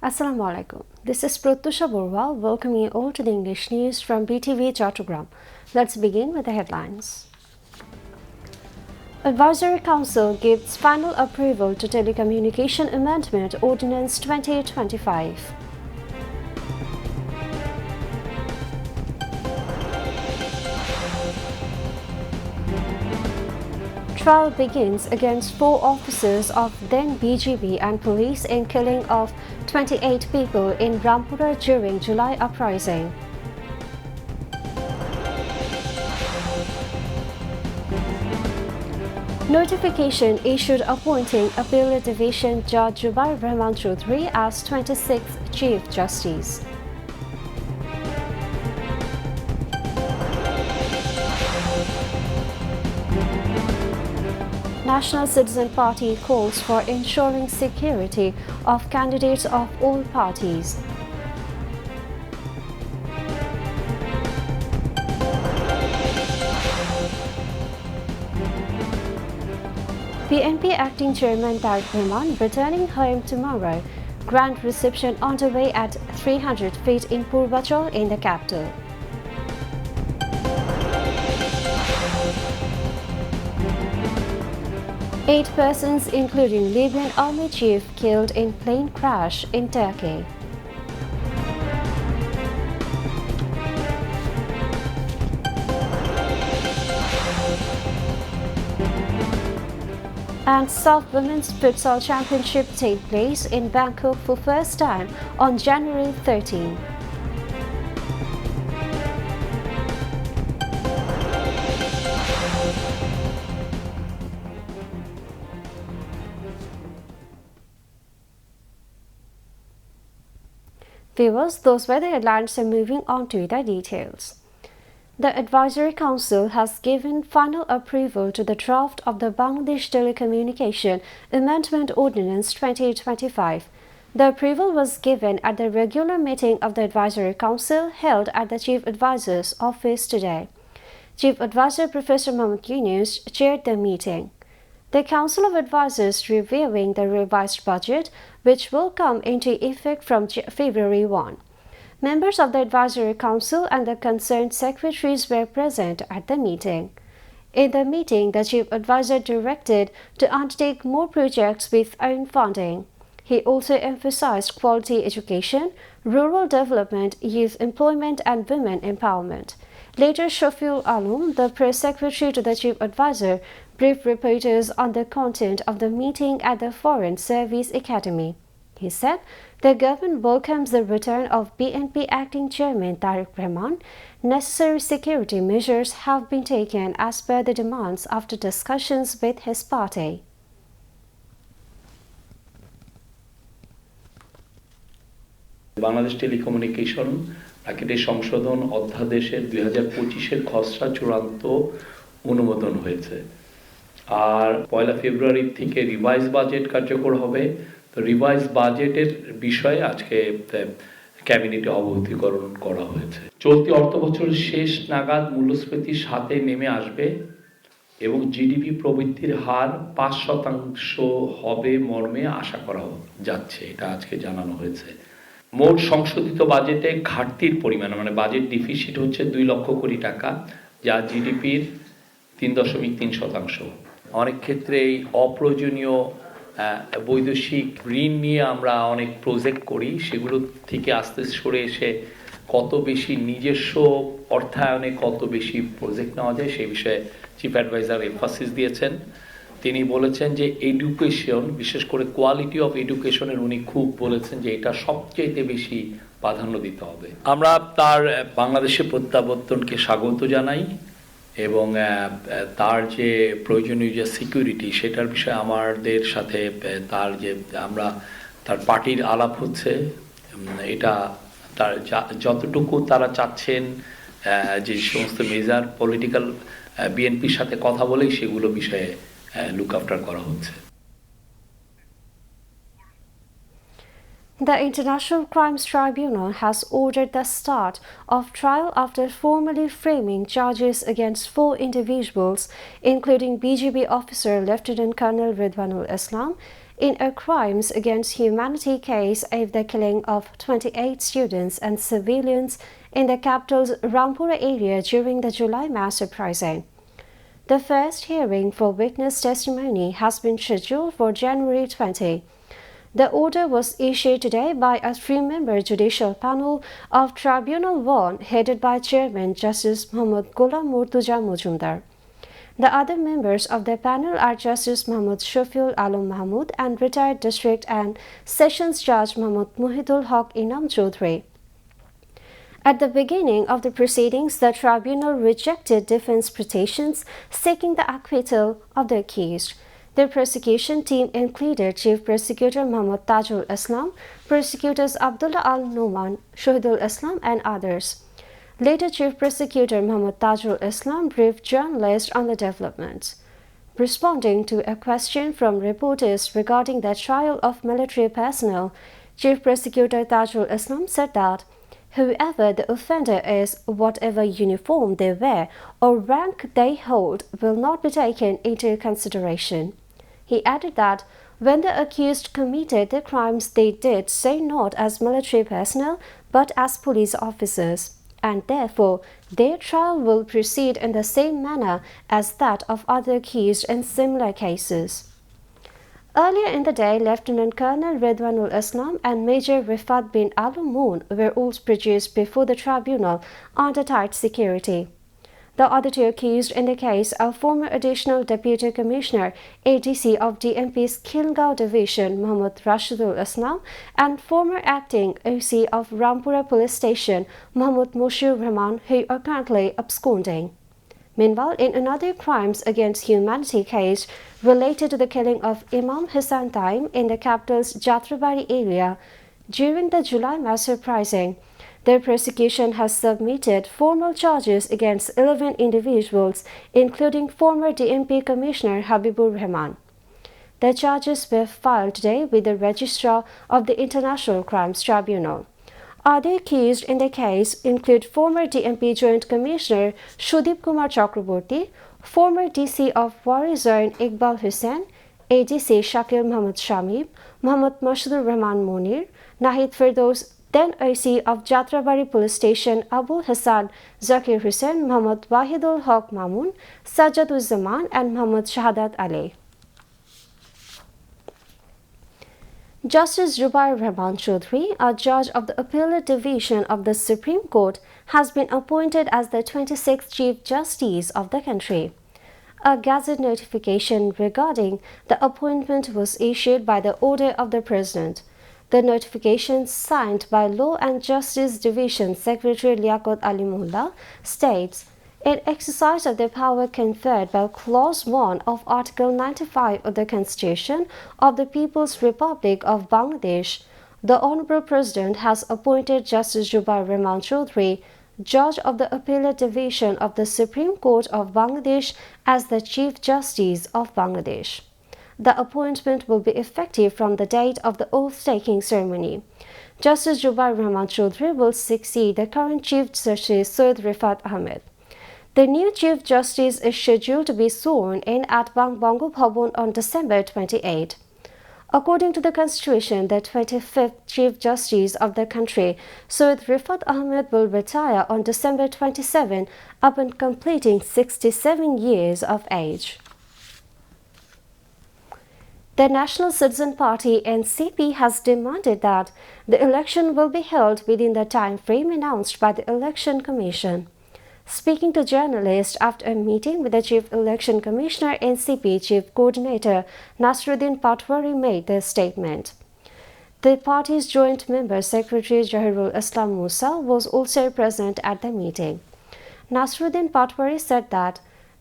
Assalamu alaikum. This is Pratyusha Borwa welcoming you all to the English news from Btv-Chattogram. Let's begin with the headlines. Advisory Council gives final approval to Telecommunication Amendment Ordinance 2025. Trial begins against 4 officers of then BGB and police in killing of 28 people in Rampura during July uprising. Notification issued appointing Appellate Division Judge Jubair Rahman Chaudhry as 26th Chief Justice. National Citizen Party calls for ensuring security of candidates of all parties. BNP Acting Chairman Tariq Rahman returning home tomorrow. Grand reception underway at 300 feet in Purvachal in the capital. Eight persons, including Libyan army chief, killed in plane crash in Turkey. And South Women's Futsal Championship take place in Bangkok for first time on January 13. Viewers, those were the headlines, and moving on to the details. The Advisory Council has given final approval to the draft of the Bangladesh Telecommunication Amendment Ordinance 2025. The approval was given at the regular meeting of the Advisory Council held at the Chief Advisor's office today. Chief Advisor Professor Mohammad Yunus chaired the meeting. The Council of Advisors reviewing the revised budget, which will come into effect from February 1. Members of the Advisory Council and the concerned secretaries were present at the meeting. In the meeting, the Chief Advisor directed to undertake more projects with own funding. He also emphasized quality education, rural development, youth employment, and women empowerment. Later, Shafiul Alam, the press secretary to the Chief Advisor, briefed reporters on the content of the meeting at the Foreign Service Academy. He said the government welcomes the return of BNP Acting Chairman Tariq Rahman. Necessary security measures have been taken as per the demands after discussions with his party. Bangladesh telecommunication প্যাকেটের সংশোধন অধ্যাদেশের 2025-এর খসড়া চূড়ান্ত অনুমোদন হয়েছে। আর 1 ফেব্রুয়ারি থেকে revise budget কার্যকর হবে। তো রিভাইজ বাজেটের বিষয়ে আজকে ক্যাবিনেটে অবহিতকরণ করা হয়েছে। চলতি অর্থবছরের শেষ নাগাদ মূল্যস্ফীতির সাথে নেমে আসবে এবং জিডিপি প্রবৃদ্ধির হার 5% হবে মর্মে আশা করা যাচ্ছে। এটা আজকে জানানো হয়েছে। মোট সংশোধিত বাজেটে ঘাটতির পরিমাণ মানে বাজেট ডিফিসিট হচ্ছে 2 লক্ষ কোটি টাকা, যা জিডিপির 3.3%। অনেক ক্ষেত্রে এই অপ্রয়োজনীয় বৈদেশিক ঋণ নিয়ে আমরা অনেক প্রজেক্ট করি, সেগুলো থেকে আস্তে সরে এসে কত বেশি নিজস্ব অর্থায়নে কত বেশি প্রজেক্ট নেওয়া যায় সেই বিষয়ে চিফ অ্যাডভাইজার এমফাসিস দিয়েছেন। তিনি বলেছেন যে এডুকেশন, বিশেষ করে কোয়ালিটি অফ এডুকেশনের উনি খুব বলেছেন যে এটা সবচেয়ে বেশি প্রাধান্য দিতে হবে। আমরা তার বাংলাদেশের প্রত্যাবর্তনকে স্বাগত জানাই এবং তার যে প্রয়োজনীয় যে সিকিউরিটি সেটার বিষয়ে আমাদের সাথে তার যে আমরা তার পার্টির আলাপ হচ্ছে, এটা তার যতটুকু তারা চাচ্ছেন যে সমস্ত মেজার পলিটিক্যাল বিএনপির সাথে কথা বলেই সেগুলো বিষয়ে লুক আফটার করা হচ্ছে। The International Crimes Tribunal has ordered the start of trial after formally framing charges against 4 individuals, including BGB officer Lieutenant Colonel Ridwanul Islam, in a crimes against humanity case of the killing of 28 students and civilians in the capital's Rampura area during the July mass uprising. The first hearing for witness testimony has been scheduled for January 20. The order was issued today by a 3-member judicial panel of Tribunal 1 headed by Chairman Justice Muhammad Ghulam Murtuza Mujumdar. The other members of the panel are Justice Muhammad Shafiul Alam Mahmood and retired District and Sessions Judge Muhammad Muhidul Haq Inam Chaudhry. At the beginning of the proceedings, the tribunal rejected defense petitions seeking the acquittal of the accused. The prosecution team included Chief Prosecutor Muhammad Tajul Islam, prosecutors Abdullah Al-Numan, Shahidul Islam, and others. Later, Chief Prosecutor Muhammad Tajul Islam briefed journalists on the developments. Responding to a question from reporters regarding the trial of military personnel, Chief Prosecutor Tajul Islam said that whoever the offender is, whatever uniform they wear or rank they hold will not be taken into consideration. He added that when the accused committed the crimes they did so not as military personnel but as police officers, and therefore their trial will proceed in the same manner as that of other accused in similar cases. Earlier in the day, Lieutenant Colonel Ridwanul Islam and Major Rifat bin Al-Moon were all produced before the tribunal under tight security. The other 2 accused in the case are former Additional Deputy Commissioner ADC of DMP's Khilgaon Division Muhammad Rashidul Islam and former acting OC of Rampura Police Station Muhammad Mushir Rahman, who are currently absconding. Meanwhile, in another crimes against humanity case related to the killing of Imam Hassan Taim in the capital's Jatrabari area during the July mass uprising, the prosecution has submitted formal charges against 11 individuals, including former DMP Commissioner Habibur Rahman. The charges were filed today with the Registrar of the International Crimes Tribunal. Other accused in the case include former DMP Joint Commissioner Sudip Kumar Chakraborty, former DC of Wari Zone Iqbal Hussain, ADC Shakil Muhammad Shamib, Muhammad Mashudur Rahman Munir, Nahid Firdaus, then OC of Jatrabari Police Station Abu Hassan Zakir Hussain, Muhammad Wahidul Haq Mamun, Sajadul Zaman, and Muhammad Shahadat Ali. Justice Zubair Rahman Chaudhry, a judge of the Appellate Division of the Supreme Court, has been appointed as the 26th Chief Justice of the country. A Gazette notification regarding the appointment was issued by the order of the President. The notification, signed by Law and Justice Division Secretary Liaquat Ali Mullah, states, in exercise of the power conferred by Clause 1 of Article 95 of the Constitution of the People's Republic of Bangladesh, the Honorable President has appointed Justice Zubair Rahman Chaudhry, Judge of the Appellate Division of the Supreme Court of Bangladesh, as the Chief Justice of Bangladesh. The appointment will be effective from the date of the oath-taking ceremony. Justice Zubair Rahman Chaudhry will succeed the current Chief Justice Syed Rifat Ahmed. The new Chief Justice is scheduled to be sworn in at Bangu Bhavan on December 28. According to the Constitution, the 25th Chief Justice of the country, Syed Rifat Ahmed, will retire on December 27 upon completing 67 years of age. The National Citizen Party (NCP) has demanded that the election will be held within the time frame announced by the Election Commission. Speaking to journalists after a meeting with the Chief Election Commissioner (NCP) Chief Coordinator Nasruddin Patwari made this statement. The party's joint member Secretary Jahirul Islam Musa was also present at the meeting. Nasruddin Patwari said that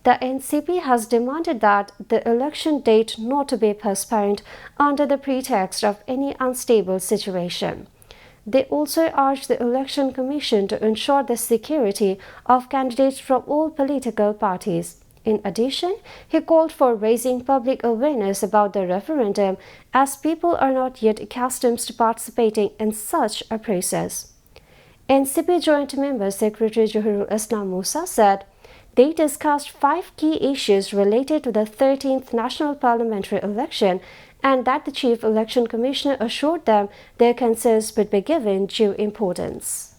the NCP has demanded that the election date not to be postponed under the pretext of any unstable situation. They also urged the Election Commission to ensure the security of candidates from all political parties. In addition, he called for raising public awareness about the referendum as people are not yet accustomed to participating in such a process. NCP Joint Member Secretary Johirul Islam Musa said they discussed 5 key issues related to the 13th National Parliamentary election and that the Chief Election Commissioner assured them their concerns would be given due importance.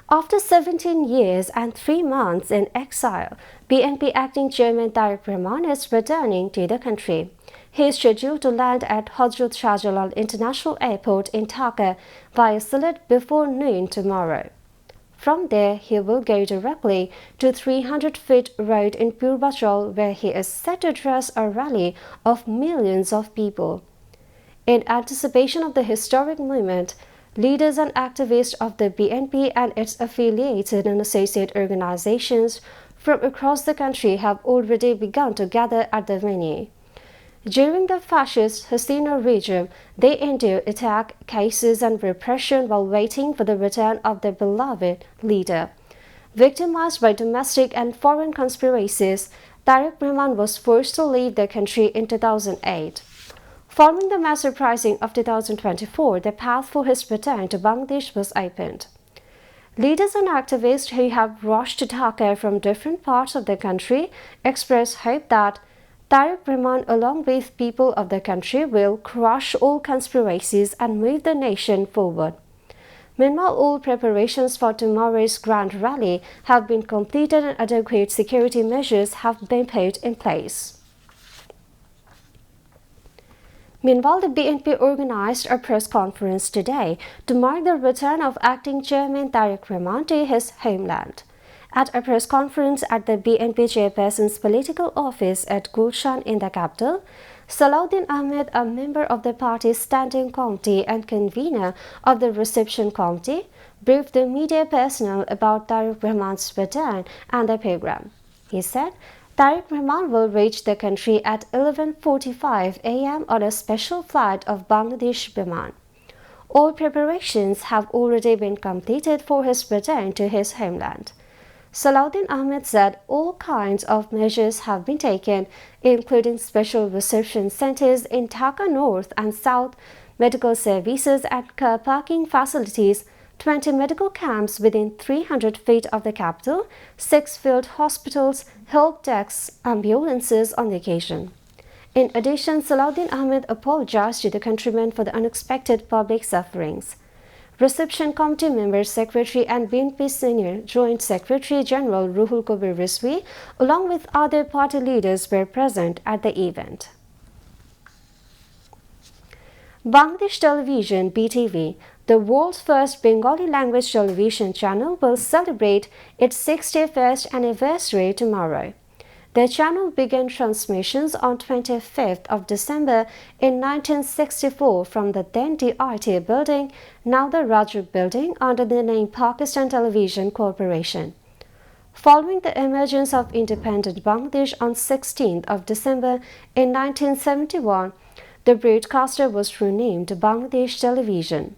After 17 years and 3 months in exile, BNP Acting Chairman Tariq Rahman is returning to the country. He is scheduled to land at Hazrat Shah Jalal International Airport in Dhaka via Sylhet before noon tomorrow. From there, he will go directly to 300-feet road in Purvachal, where he is set to address a rally of millions of people. In anticipation of the historic moment, leaders and activists of the BNP and its affiliated and associate organizations from across the country have already begun to gather at the venue. During the fascist Hasina regime, they endured attack, cases and repression while waiting for the return of their beloved leader. Victimized by domestic and foreign conspiracies, Tariq Rahman was forced to leave the country in 2008. Following the mass uprising of 2024, the path for his return to Bangladesh was opened. Leaders and activists who have rushed to Dhaka from different parts of the country express hope that Tariq Rahman, along with people of the country, will crush all conspiracies and move the nation forward. Meanwhile, all preparations for tomorrow's grand rally have been completed and adequate security measures have been put in place. Meanwhile, the BNP organized a press conference today to mark the return of Acting Chairman Tariq Rahman to his homeland. At a press conference at the BNP chairperson's political office at Gulshan in the capital, Salahuddin Ahmed, a member of the party's standing committee and convener of the reception committee, briefed the media personnel about Tariq Rahman's return and the program. He said, Tariq Rahman will reach the country at 11:45 a.m. on a special flight of Bangladesh Biman. All preparations have already been completed for his return to his homeland. Salahuddin Ahmed said all kinds of measures have been taken, including special reception centers in Dhaka North and South, medical services and car parking facilities, 20 medical camps within 300 feet of the capital, 6 field hospitals, help desks, ambulances on the occasion. In addition, Salahuddin Ahmed apologized to the countrymen for the unexpected public sufferings. Reception Committee Member Secretary and BNP Senior Joint Secretary General Ruhul Kabir Rizvi, along with other party leaders, were present at the event. Bangladesh Television (BTV), the world's first Bengali language television channel, will celebrate its 61st anniversary tomorrow. The channel began transmissions on 25th of December in 1964 from the then DIT building, now the Raater building, under the name Pakistan Television Corporation. Following the emergence of independent Bangladesh on 16th of December in 1971, the broadcaster was renamed Bangladesh Television.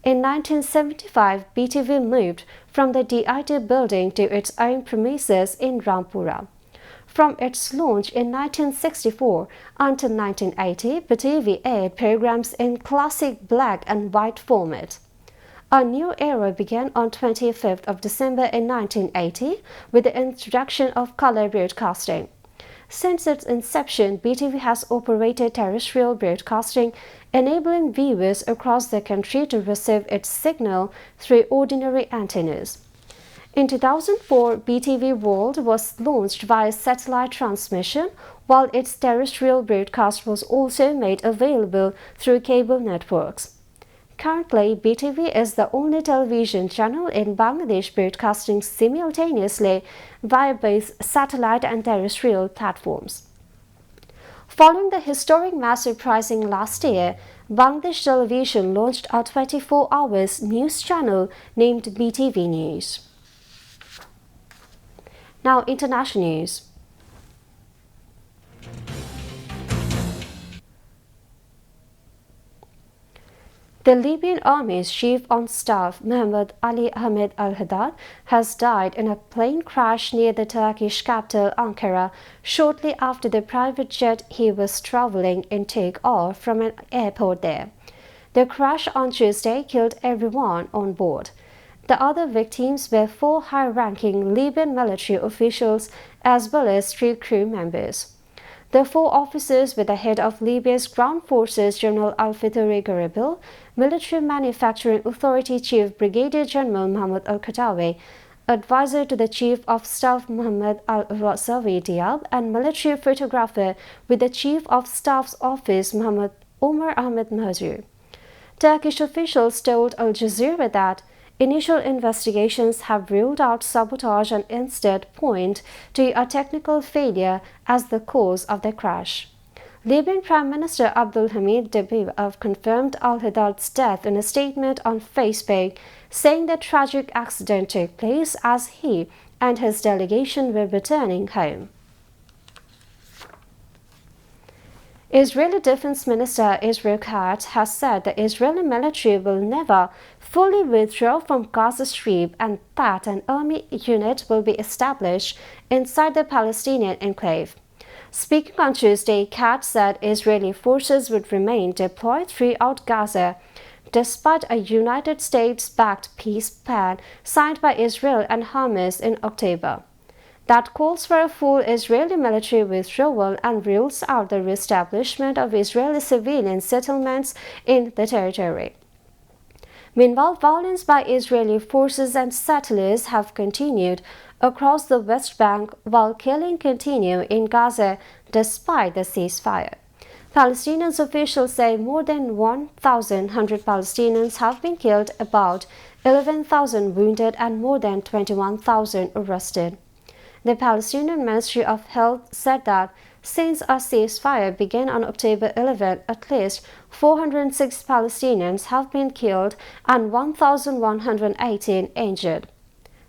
In 1975, BTV moved from the DIT building to its own premises in Rampura. From its launch in 1964 until 1980, BTV aired programs in classic black and white format. A new era began on 25th of December in 1980 with the introduction of color broadcasting. Since its inception, BTV has operated terrestrial broadcasting, enabling viewers across the country to receive its signal through ordinary antennas. In 2004, BTV World was launched via satellite transmission, while its terrestrial broadcast was also made available through cable networks. Currently, BTV is the only television channel in Bangladesh broadcasting simultaneously via both satellite and terrestrial platforms. Following the historic mass uprising last year, Bangladesh Television launched a 24-hour news channel named BTV News. Now, international news. The Libyan Army's Chief on Staff, Mohammed Ali Ahmed al-Haddad, has died in a plane crash near the Turkish capital Ankara shortly after the private jet he was traveling in took off from an airport there. The crash on Tuesday killed everyone on board. The other victims were 4 high-ranking Libyan military officials as well as 3 crew members. The 4 officers were the head of Libya's ground forces, General Al-Fithuri Garibil, Military Manufacturing Authority Chief Brigadier General Mohammed Al-Kadawi, advisor to the Chief of Staff Mohammed Al-Razavi Diab, and military photographer with the Chief of Staff's office Mohammed Omar Ahmed Mahzour. Turkish officials told Al Jazeera that initial investigations have ruled out sabotage and instead point to a technical failure as the cause of the crash. Libyan Prime Minister Abdul Hamid Dbeibeh confirmed al-Haddad's death in a statement on Facebook, saying the tragic accident took place as he and his delegation were returning home. Israeli Defense Minister Israel Katz has said the Israeli military will never fully withdraw from Gaza Strip and that an army unit will be established inside the Palestinian enclave. Speaking on Tuesday, Katz said Israeli forces would remain deployed throughout Gaza, despite a United States-backed peace plan signed by Israel and Hamas in October. That calls for a full Israeli military withdrawal and rules out the reestablishment of Israeli civilian settlements in the territory. Meanwhile, violence by Israeli forces and settlers have continued across the West Bank while killing continue in Gaza despite the ceasefire. Palestinian officials say more than 1,100 Palestinians have been killed, about 11,000 wounded, and more than 21,000 arrested. The Palestinian Ministry of Health said that since a ceasefire began on October 11, at least 406 Palestinians have been killed and 1,118 injured.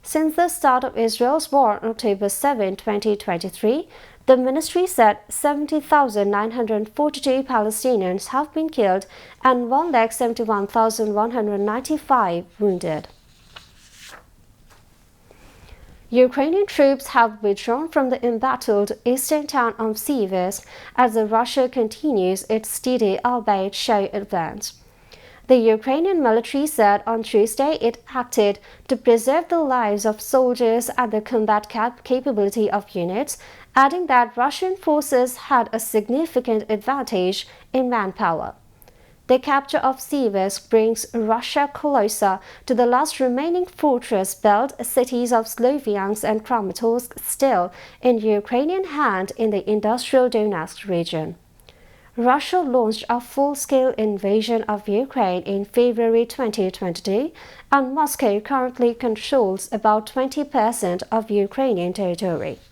Since the start of Israel's war on October 7, 2023, the ministry said 70,942 Palestinians have been killed and 171,195 wounded. Ukrainian troops have withdrawn from the embattled eastern town of Seversk as Russia continues its steady, albeit slow advance. The Ukrainian military said on Tuesday it acted to preserve the lives of soldiers and the combat capability of units, adding that Russian forces had a significant advantage in manpower. The capture of Seversk brings Russia closer to the last remaining fortress-built cities of Sloviansk and Kramatorsk, still in Ukrainian hand in the industrial Donetsk region. Russia launched a full-scale invasion of Ukraine in February 2022, and Moscow currently controls about 20% of Ukrainian territory.